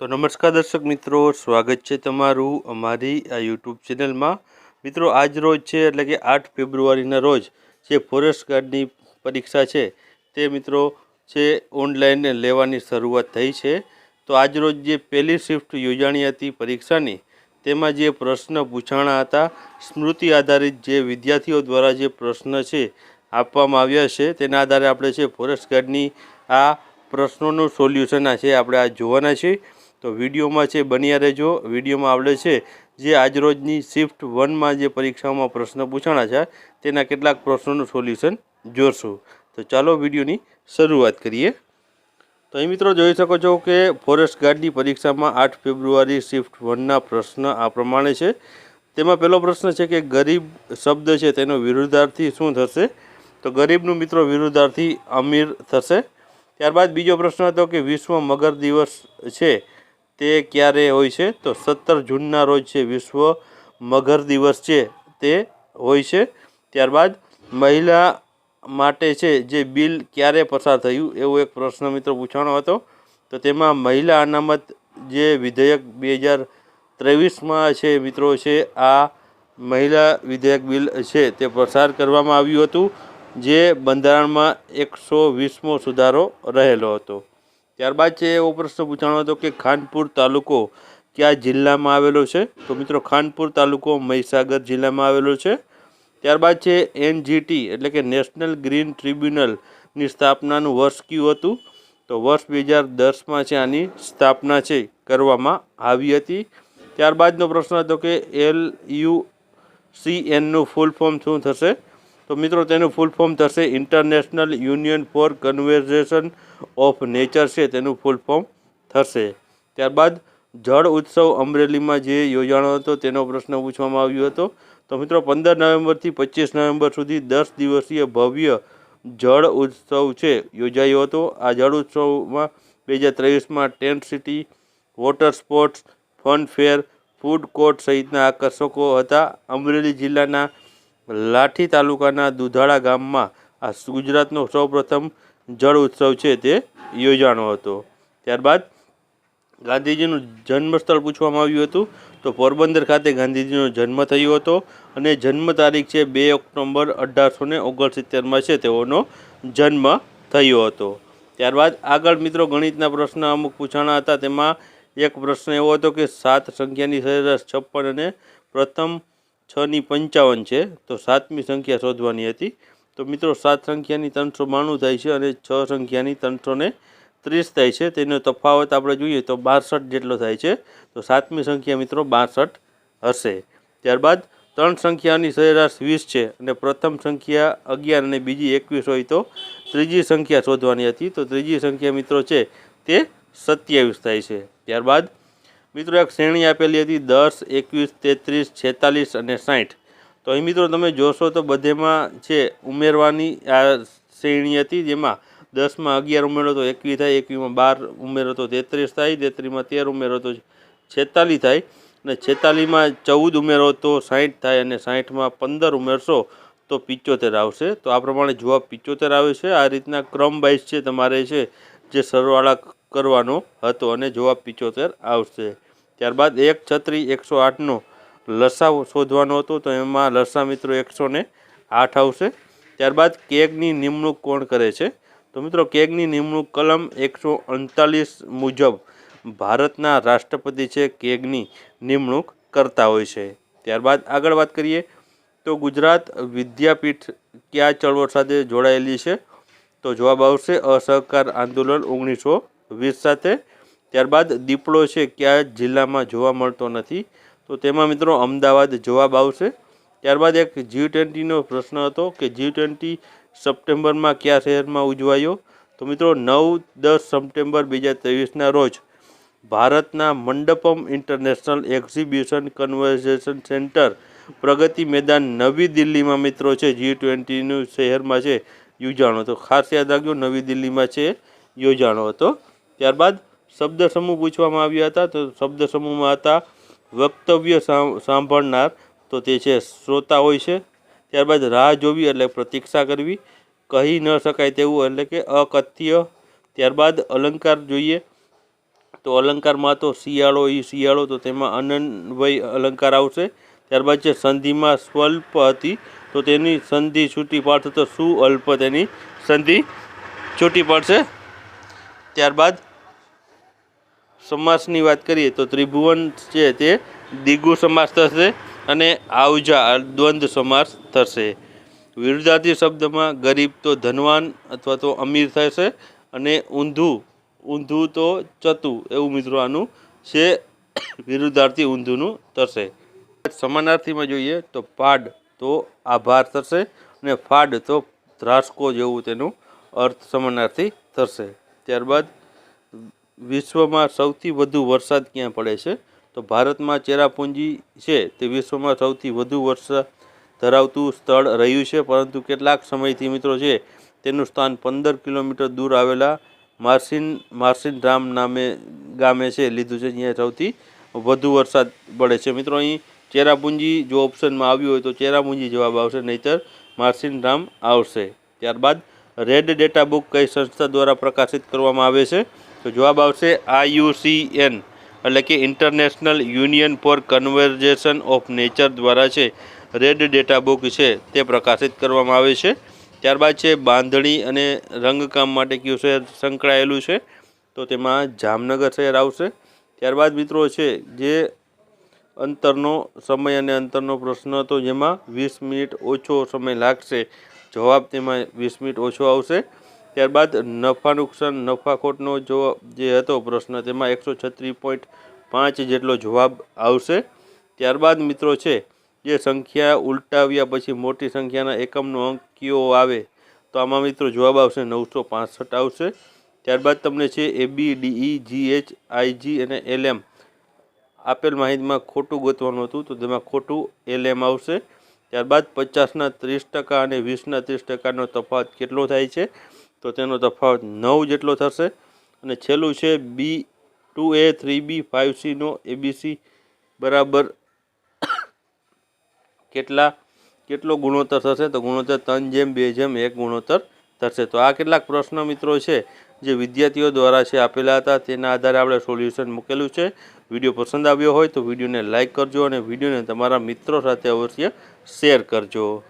તો નમસ્કાર દર્શક મિત્રો, સ્વાગત છે તમારું અમારી આ યુટ્યુબ ચેનલમાં। મિત્રો આજ રોજ છે એટલે કે 8 ફેબ્રુઆરીના રોજ જે ફોરેસ્ટ ગાર્ડની પરીક્ષા છે તે મિત્રો છે ઓનલાઈન લેવાની શરૂઆત થઈ છે। તો આજ રોજ જે પહેલી શિફ્ટ યોજાણી હતી પરીક્ષાની તેમાં જે પ્રશ્ન પૂછાણા હતા સ્મૃતિ આધારિત જે વિદ્યાર્થીઓ દ્વારા જે પ્રશ્ન છે આપવામાં આવ્યા છે તેના આધારે આપણે છે ફોરેસ્ટ ગાર્ડની આ પ્રશ્નોનું સોલ્યુશન છે આપણે આ જોવાના છે। તો વિડીયોમાં છે બન્યા રહેજો। વિડીયોમાં આપણે છે જે આજરોજની શિફ્ટ 1માં જે પરીક્ષામાં પ્રશ્ન પૂછાણા છે તેના કેટલાક પ્રશ્નોનું સોલ્યુશન જોશું। તો ચાલો વિડીયોની શરૂઆત કરીએ। તો અહીં મિત્રો જોઈ શકો છો કે ફોરેસ્ટ ગાર્ડની પરીક્ષામાં 8 ફેબ્રુઆરી શિફ્ટ 1ના પ્રશ્ન આ પ્રમાણે છે। તેમાં પહેલો પ્રશ્ન છે કે ગરીબ શબ્દ છે તેનો વિરુદ્ધાર્થી શું થશે? તો ગરીબનું મિત્રો વિરુદ્ધાર્થી અમીર થશે। ત્યારબાદ બીજો પ્રશ્ન હતો કે વિશ્વ મગર દિવસ છે તે ક્યારે હોય છે? તો 17 જૂનના રોજ છે વિશ્વ મગર દિવસ છે તે હોય છે। ત્યારબાદ મહિલા માટે છે જે બિલ ક્યારે પસાર થયું એવો એક પ્રશ્ન મિત્રો પૂછાણો હતો। તો તેમાં મહિલા અનામત જે વિધેયક 2023માં છે મિત્રો છે આ મહિલા વિધેયક બિલ છે તે પસાર કરવામાં આવ્યું હતું જે બંધારણમાં 120મો સુધારો રહેલો હતો। ત્યારબાદ છે એવો પ્રશ્ન પૂછાણો હતો કે ખાનપુર તાલુકો કયા જિલ્લામાં આવેલો છે? તો મિત્રો ખાનપુર તાલુકો મહીસાગર જિલ્લામાં આવેલો છે। ત્યારબાદ છે એનજીટી એટલે કે નેશનલ ગ્રીન ટ્રિબ્યુનલની સ્થાપનાનું વર્ષ કયું હતું? તો વર્ષ 2010માં છે આની સ્થાપના છે કરવામાં આવી હતી। ત્યારબાદનો પ્રશ્ન હતો કે LUCNનું ફૂલ ફોર્મ શું થશે? તો મિત્રો તેનું ફૂલ ફોર્મ થશે international union for conservation of nature છે તેનું ફૂલ ફોર્મ થશે। ત્યારબાદ જળ ઉત્સવ અમરેલીમાં જે યોજાણો હતો તેનો પ્રશ્ન પૂછવામાં આવ્યો હતો। તો મિત્રો 15 નવેમ્બરથી 25 નવેમ્બર સુધી 10 દિવસીય ભવ્ય જળ ઉત્સવ છે યોજાયો હતો। આ જળ ઉત્સવમાં 2023માં tent city, water sports, fun fair, food court સહિતના આકર્ષકો હતા। અમરેલી જિલ્લાના લાઠી તાલુકાના દુધાળા ગામમાં આ ગુજરાતનો સૌપ્રથમ જળ ઉત્સવ છે તે યોજાણો હતો। ત્યારબાદ ગાંધીજીનું જન્મસ્થળ પૂછવામાં આવ્યું હતું। તો પોરબંદર ખાતે ગાંધીજીનો જન્મ થયો હતો અને જન્મ તારીખ છે 2 ઓક્ટોબર 1869માં છે તેઓનો જન્મ થયો હતો। ત્યારબાદ આગળ મિત્રો ગણિતના પ્રશ્ન અમુક પૂછાણા હતા। તેમાં એક પ્રશ્ન એવો હતો કે 7 સંખ્યાની સરેરાશ 56 અને પ્રથમ 6ની 55 છે તો 7મી સંખ્યા શોધવાની હતી। તો મિત્રો 7 સંખ્યાની 392 થાય છે અને 6 સંખ્યાની 330 થાય છે। તેનો તફાવત આપણે જોઈએ તો 62 જેટલો થાય છે। તો 7મી સંખ્યા મિત્રો 62 હશે। ત્યારબાદ 3 સંખ્યાની સરેરાશ 20 છે અને પ્રથમ સંખ્યા 11 અને બીજી 21 હોય તો ત્રીજી સંખ્યા શોધવાની હતી। તો ત્રીજી સંખ્યા મિત્રો છે તે 27 થાય છે। ત્યારબાદ મિત્રો એક શ્રેણી આપેલી હતી 10, 21, 33, 46 અને 60। તો અહીં મિત્રો તમે જોશો તો બધેમાં છે ઉમેરવાની આ શ્રેણી હતી જેમાં 10માં 11 ઉમેરો તો 21 થાય, 21માં 12 ઉમેરો તો 33 થાય, 33માં 13 ઉમેરો તો 46 થાય અને 46માં 14 ઉમેરો તો 60 થાય અને 60માં 15 ઉમેરશો તો 75 આવશે। તો આ પ્રમાણે જવાબ 75 આવે છે। આ રીતના ક્રમ વાઇઝ છે તમારે છે જે સરવાળા કરવાનો હતો અને જવાબ 75 આવશે। ત્યારબાદ 1 છત્રી 108નો લસા શોધવાનો હતો તો એમાં લસા મિત્રો 108 આવશે। ત્યારબાદ કેગની નિમણૂક કોણ કરે છે? તો મિત્રો કેગની નિમણૂક કલમ 139 મુજબ ભારતના રાષ્ટ્રપતિ છે કેગની નિમણૂક કરતા હોય છે। ત્યારબાદ આગળ વાત કરીએ તો ગુજરાત વિદ્યાપીઠ કયા ચળવળ સાથે જોડાયેલી છે? તો જવાબ આવશે અસહકાર આંદોલન 1920 સાથે। ત્યારબાદ દીપડો છે કયા જિલ્લામાં જોવા મળતો નથી? તો તેમાં મિત્રો અમદાવાદ જવાબ આવશે। ત્યારબાદ એક G20નો પ્રશ્ન હતો કે G20 સપ્ટેમ્બરમાં કયા શહેરમાં ઉજવાયો? તો મિત્રો 9-10 સપ્ટેમ્બર 2023ના રોજ ભારતના Mandapam international exhibition convention centre Pragati Maidan નવી દિલ્હીમાં મિત્રો છે G20નું શહેરમાં છે યોજાણો હતો। ખાસ યાદ રાખજો નવી દિલ્હીમાં છે યોજાણો હતો। ત્યારબાદ શબ્દ સમૂહ પૂછવામાં આવ્યા હતા। તો શબ્દ સમૂહમાં હતા વક્તવ્ય સાંભળનાર તો તે છે શ્રોતા હોય છે। ત્યારબાદ રાહ જોવી એટલે પ્રતીક્ષા કરવી, કહી ન શકાય તેવું એટલે કે અકથ્ય। ત્યારબાદ અલંકાર જોઈએ તો અલંકારમાં તો શિયાળો ઈ શિયાળો, તો તેમાં અનન્વય અલંકાર આવશે. ત્યારબાદ છે સંધિમાં સ્વલ્પ હતી, તો તેની સંધિ છૂટી પાડશે, તો સુઅલ્પ તેની સંધિ છૂટી પડશે. ત્યારબાદ સમાસની વાત કરીએ તો ત્રિભુવન છે તે દ્વિગુ સમાસ થશે અને આવજા દ્વંદ્વ સમાસ થશે. વિરુદ્ધાર્થી શબ્દમાં ગરીબ તો ધનવાન અથવા તો અમીર થશે અને ઊંધું તો ચતુ, એવું મિત્રો આનું છે વિરુદ્ધાર્થી ઊંધુંનું થશે. સમાનાર્થીમાં જોઈએ તો પાડ તો આભાર થશે અને ફાડ તો ધ્રાસકો જેવું તેનું અર્થ સમાનાર્થી થશે. ત્યારબાદ વિશ્વમાં સૌથી વધુ વરસાદ ક્યાં પડે છે? તો ભારતમાં ચેરાપુંજી છે તે વિશ્વમાં સૌથી વધુ વરસાદ ધરાવતું સ્થળ રહ્યું છે, પરંતુ કેટલાક સમયથી મિત્રો છે તેનું સ્થાન 15 કિલોમીટર દૂર આવેલા માર્સિનરામ ગામે છે લીધું છે, જ્યાં સૌથી વધુ વરસાદ પડે છે. મિત્રો અહીં ચેરાપુંજી જો ઓપ્શનમાં આવ્યું હોય તો ચેરાપુંજી જવાબ આવશે, નહીતર માર્સિનરામ આવશે. ત્યારબાદ રેડ ડેટા બુક કઈ સંસ્થા દ્વારા પ્રકાશિત કરવામાં આવે છે? તો જવાબ આવશે IUCN, એટલે કે international union for conservation of nature દ્વારા છે રેડ ડેટા બુક છે તે પ્રકાશિત કરવામાં આવે છે. ત્યારબાદ છે બાંધણી અને રંગકામ માટે કયું શહેર સંકળાયેલું છે? તો તેમાં જામનગર શહેર આવશે. ત્યારબાદ મિત્રો છે જે અંતરનો સમય અને અંતરનો પ્રશ્ન હતો, જેમાં 20 મિનિટ ઓછો સમય લાગશે, જવાબ તેમાં 20 મિનિટ ઓછો આવશે. ત્યારબાદ નફા નુકસાન નફાખોટનો જે હતો પ્રશ્ન, તેમાં 136.5 જેટલો જવાબ આવશે. ત્યારબાદ મિત્રો છે જે સંખ્યા ઉલટાવ્યા પછી મોટી સંખ્યાના એકમનો અંક કયો આવે? તો આમાં મિત્રો જવાબ આવશે 965 આવશે. ત્યારબાદ તમને છે ABDEGHIG અને LM આપેલ માહિતીમાં ખોટું ગોતવાનું હતું, તો તેમાં ખોટું LM આવશે. ત્યારબાદ 50ના 30% અને 20ના 30%નો તફાવત કેટલો થાય છે? તો તેનો તફાવત 9 જેટલો થશે. અને છેલ્લું છે B2A 3B 5C નો ABC બરાબર કેટલો ગુણોત્તર થશે? તો ગુણોત્તર 3:2:1 ગુણોત્તર થશે. તો આ કેટલાક પ્રશ્ન મિત્રો છે જે વિદ્યાર્થીઓ દ્વારા છે આપેલા હતા, તેના આધારે આપણે સોલ્યુશન મૂકેલું છે. વિડીયો પસંદ આવ્યો હોય તો વિડીયોને લાઇક કરજો અને વિડીયોને તમારા મિત્રો સાથે અવશ્ય શેર કરજો.